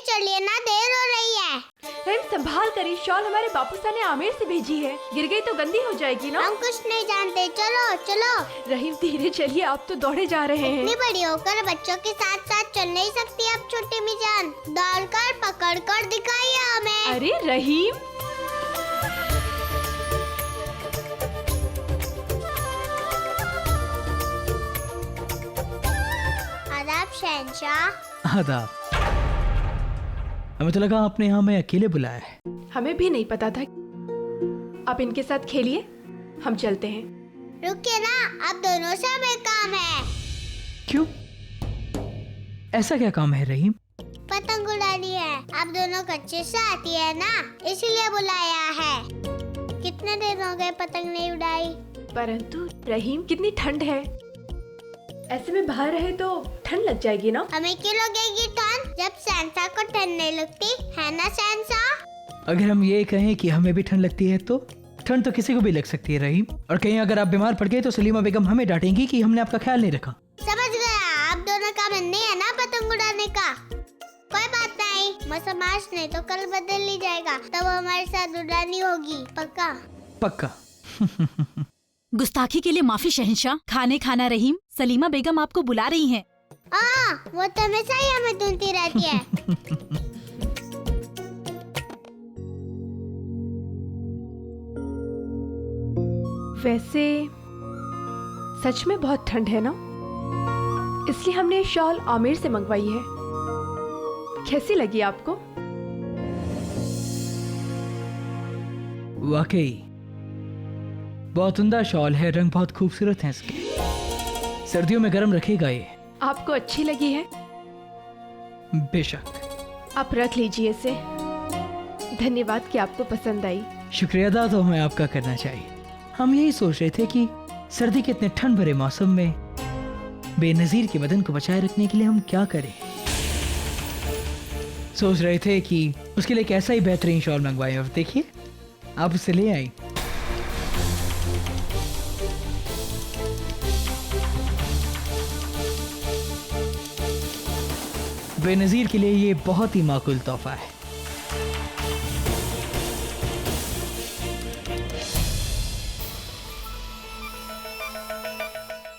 चलिए ना, देर हो रही है। रहीम संभाल कर, शॉल हमारे बापूसा ने आमिर से भेजी है। गिर गई तो गंदी हो जाएगी ना। हम कुछ नहीं जानते, चलो चलो। रहीम धीरे चलिए, आप तो दौड़े जा रहे हैं। इतनी बड़ी होकर बच्चों के साथ साथ चल नहीं सकती अब छोटी मिजान। दौड़कर पकड़ कर दिखाइए हमें। अरे रहीम, आदाब शहंशाह। आदाब। हमें तो लगा आपने यहाँ हमें अकेले बुलाया है। हमें भी नहीं पता था। आप इनके साथ खेलिए, हम चलते हैं। रुकिए ना, अब दोनों से हमें काम है। क्यों? ऐसा क्या काम है रहीम? पतंग उड़ानी है। आप दोनों कच्चे से आती है ना, इसलिए बुलाया है। कितने दिन हो गए पतंग नहीं उड़ाई। परंतु रहीम, कितनी ठंड है, ऐसे में बाहर रहे तो ठंड लग जाएगी ना। हमें क्यों लगेगी ठंड, जब सैंटा को ठंड नहीं लगती है ना सैंटा। अगर हम ये कहें कि हमें भी ठंड लगती है तो ठंड तो किसी को भी लग सकती है रहीम। और कहीं अगर आप बीमार पड़ गए तो सलीमा बेगम हमें डांटेंगी कि हमने आपका ख्याल नहीं रखा। समझ गया, आप दोनों का मन नहीं है ना पतंग उड़ाने का। कोई बात नहीं, मौसम आज नहीं तो कल बदल ही जाएगा, तब हमारे साथ उड़ानी होगी। पक्का पक्का। गुस्ताखी के लिए माफी शहंशाह। खाने खाना रहीम, सलीमा बेगम आपको बुला रही हैं। वो तो हमेशा ही हमें ढूंढती रहती है। वैसे सच में बहुत ठंड है ना, इसलिए हमने ये शॉल आमिर से मंगवाई है। कैसी लगी आपको? वाकई बहुत उम्दा शॉल है, रंग बहुत खूबसूरत है इसके। सर्दियों में गर्म रखेगा ये। आपको अच्छी लगी है? बेशक। आप रख लीजिए इसे। धन्यवाद कि आपको पसंद आई। शुक्रिया अदा तो हमें आपका करना चाहिए। हम यही सोच रहे थे कि सर्दी के इतने ठंड भरे मौसम में बेनजीर के बदन को बचाए रखने के लिए हम क्या करें। सोच रहे थे कि उसके लिए एक ऐसा ही बेहतरीन शॉल मंगवाएं, और देखिए आप उसे ले आई। बेनजीर के लिए ये बहुत ही माकूल तोहफा है।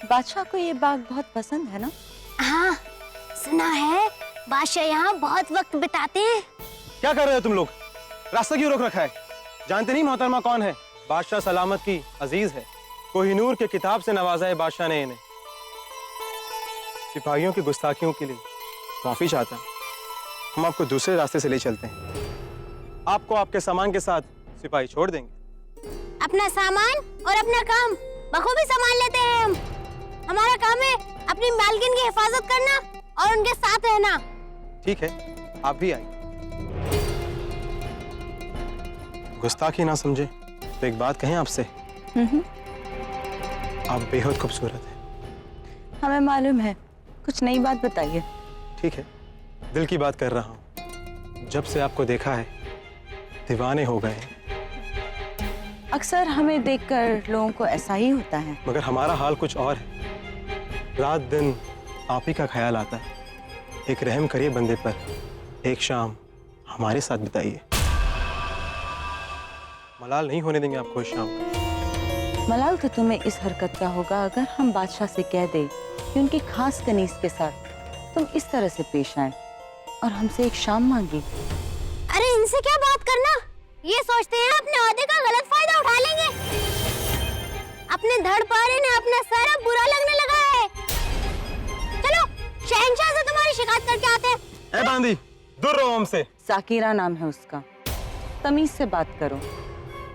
बादशाह को ये बाग बहुत पसंद है ना? हाँ, सुना है बादशाह यहाँ बहुत वक्त बिताते हैं। क्या कर रहे हो तुम लोग? रास्ता क्यों रोक रखा है? जानते नहीं मोहतरमा कौन है? बादशाह सलामत की अजीज है। कोहिनूर के किताब से नवाजा है बादशाह ने इन्हें। सिपाहियों की गुस्ताखियों के लिए माफी चाहता हूं। हम आपको दूसरे रास्ते से ले चलते हैं। आपको आपके सामान के साथ सिपाही छोड़ देंगे। अपना सामान और अपना काम बखूबी संभाल लेते हैं हम। हमारा काम है अपनी मालकिन की हिफाजत करना और उनके साथ रहना। ठीक है, आप भी आइए। गुस्ताखी ना समझे तो एक बात कहें आपसे। आप बेहद खूबसूरत हैं। हमें मालूम है, कुछ नई बात बताइए। ठीक है, दिल की बात कर रहा हूँ। जब से आपको देखा है दीवाने हो गए। अक्सर हमें देखकर लोगों को ऐसा ही होता है। मगर हमारा हाल कुछ और है। रात दिन आप ही का ख्याल आता है। एक रहम करिए बंदे पर, एक शाम हमारे साथ बिताइए। मलाल नहीं होने देंगे आपको इस शाम का। मलाल तो तुम्हें इस हरकत का होगा अगर हम बादशाह से कह दें कि उनकी खास कनीज के साथ तुम इस तरह से पेश आए और हमसे एक शाम मांगी। अरे इनसे क्या बात करना, ये सोचते हैं अपने ओहदे का गलत फायदा उठा लेंगे। अपने धड़ पर इन्हें अपना सारा बुरा लगने लगा है। चलो शहंशाह से तुम्हारी शिकायत करके आते हैं। ए बांदी, दूर रहो हमसे। साकिरा नाम है उसका, तमीज से बात करो।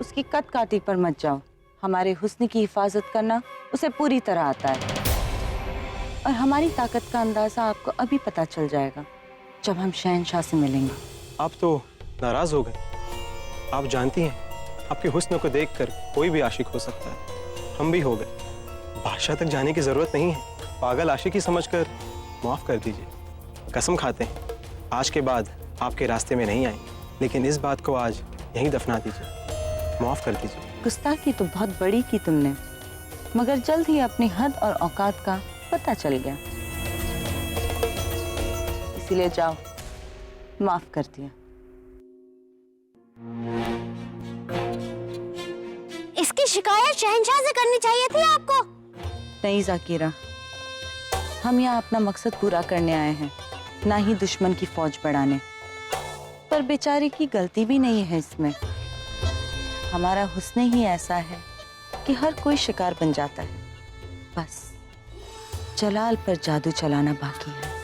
उसकी कद काटी पर मत जाओ। हमारे हुस्न की हिफाजत करना उसे पूरी तरह आता है और हमारी ताकत का अंदाजा आपको अभी पता चल जाएगा जब हम शहंशाह से मिलेंगे। आप तो नाराज हो गए। आप जानती हैं आपके हुस्न को देखकर कोई भी आशिक हो सकता है। हम भी हो गए। बादशाह तक जाने की जरूरत नहीं है। पागल आशिकी समझकर माफ कर दीजिए। कसम खाते हैं आज के बाद आपके रास्ते में नहीं आएंगे। लेकिन इस बात को आज यहीं दफना दीजिए। माफ कर दीजिए। गुस्ताखी तो बहुत बड़ी की तुमने, मगर जल्द ही अपनी हद और औकात का पता चल गया। इसीलिए जाओ, माफ कर दिया। इसकी शिकायत शहंशाह से करनी चाहिए थी आपको। नहीं जाकिरा, हम यहाँ अपना मकसद पूरा करने आए हैं, ना ही दुश्मन की फौज बढ़ाने। पर बेचारे की गलती भी नहीं है इसमें। हमारा हुस्न ही ऐसा है कि हर कोई शिकार बन जाता है। बस जलाल पर जादू चलाना बाकी है।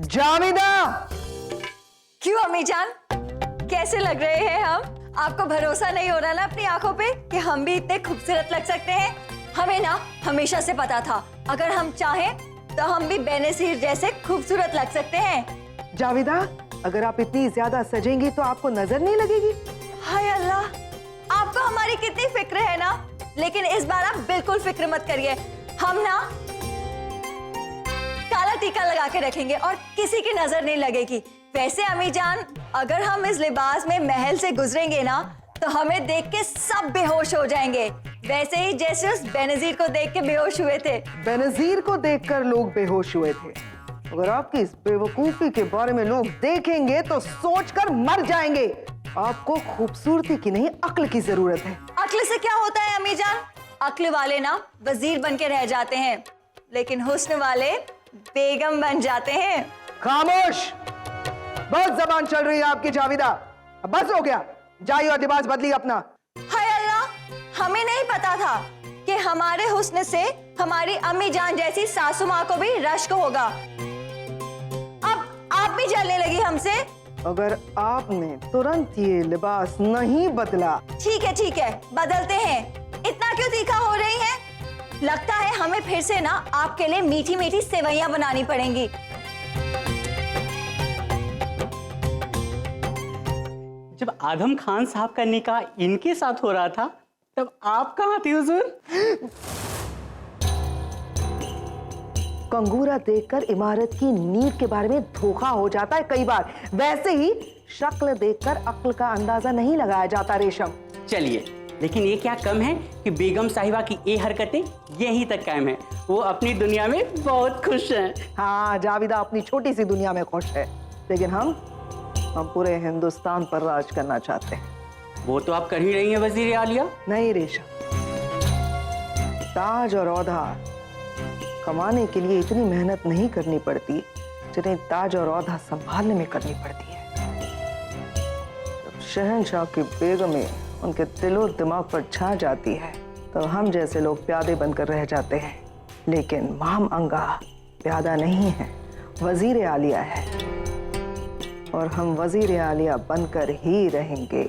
जावेदा! क्यों अम्मी जान, कैसे लग रहे हैं हम? आपको भरोसा नहीं हो रहा ना अपनी आंखों पे कि हम भी इतने खूबसूरत लग सकते हैं? हमें ना हमेशा से पता था, अगर हम चाहें तो हम भी बेनज़ीर जैसे खूबसूरत लग सकते हैं। जावेदा, अगर आप इतनी ज्यादा सजेंगी तो आपको नजर नहीं लगेगी। हाय अल्लाह, आपको हमारी कितनी फिक्र है ना। लेकिन इस बार आप बिल्कुल फिक्र मत करिए, हम ना काला टीका लगा के रखेंगे और किसी की नजर नहीं लगेगी। वैसे अम्मी जान, अगर हम इस लिबास में महल से गुजरेंगे ना तो हमें देख के सब बेहोश हो जाएंगे, वैसे ही जैसे उस बेनज़ीर को देख के बेहोश हुए थे। बेनज़ीर को देखकर लोग बेहोश हुए थे। अगर आपकी इस बेवकूफी के बारे में लोग देखेंगे तो सोचकर मर जाएंगे। आपको खूबसूरती की नहीं, अक्ल की जरूरत है। अक्ल से क्या होता है अम्मी जान? अक्ल वाले ना वजीर बन के रह जाते हैं, लेकिन हुस्न वाले बेगम बन जाते हैं। खामोश! बहुत जबान चल रही है आपकी जावेदा। अब बस हो गया, जाइए और लिबास बदलिए अपना। हाय अल्लाह, हमें नहीं पता था कि हमारे हुस्न से हमारी अम्मी जान जैसी सासू माँ को भी रश्क होगा। अब आप भी जलने लगी हमसे। अगर आपने तुरंत ये लिबास नहीं बदला। ठीक है, बदलते हैं। इतना क्यों तीखा हो रही हैं? लगता है हमें फिर से ना आपके लिए मीठी मीठी सेवइयां बनानी पड़ेंगी। जब आदम खान साहब का निकाह इनके साथ हो रहा था तब आप कहाँ थे हुजूर? कंगूरा देखकर इमारत की नींव के बारे में धोखा हो जाता है कई बार। वैसे ही शक्ल देखकर अक्ल का अंदाजा नहीं लगाया जाता रेशम। चलिए, लेकिन ये क्या कम है कि बेगम साहिबा की ये हरकतें यहीं तक कायम है। वो अपनी दुनिया में बहुत खुश हैं। हाँ, जावेदा अपनी छोटी सी दुनिया में खुश है, लेकिन हम पूरे हिंदुस्तान पर राज करना चाहते हैं। वो तो आप कर ही रही हैं वजीर आलिया। नहीं रेशम, ताज और औधा कमाने के लिए इतनी मेहनत नहीं करनी पड़ती जितनी ताज और औधा संभालने में करनी पड़ती है। जब शहंशाह की बेगमें उनके दिलो दिमाग पर छा जाती है तो हम जैसे लोग प्यादे बनकर रह जाते हैं। लेकिन माम अंगा प्यादा नहीं है, वजीर आलिया है, और हम वजीर आलिया बनकर ही रहेंगे।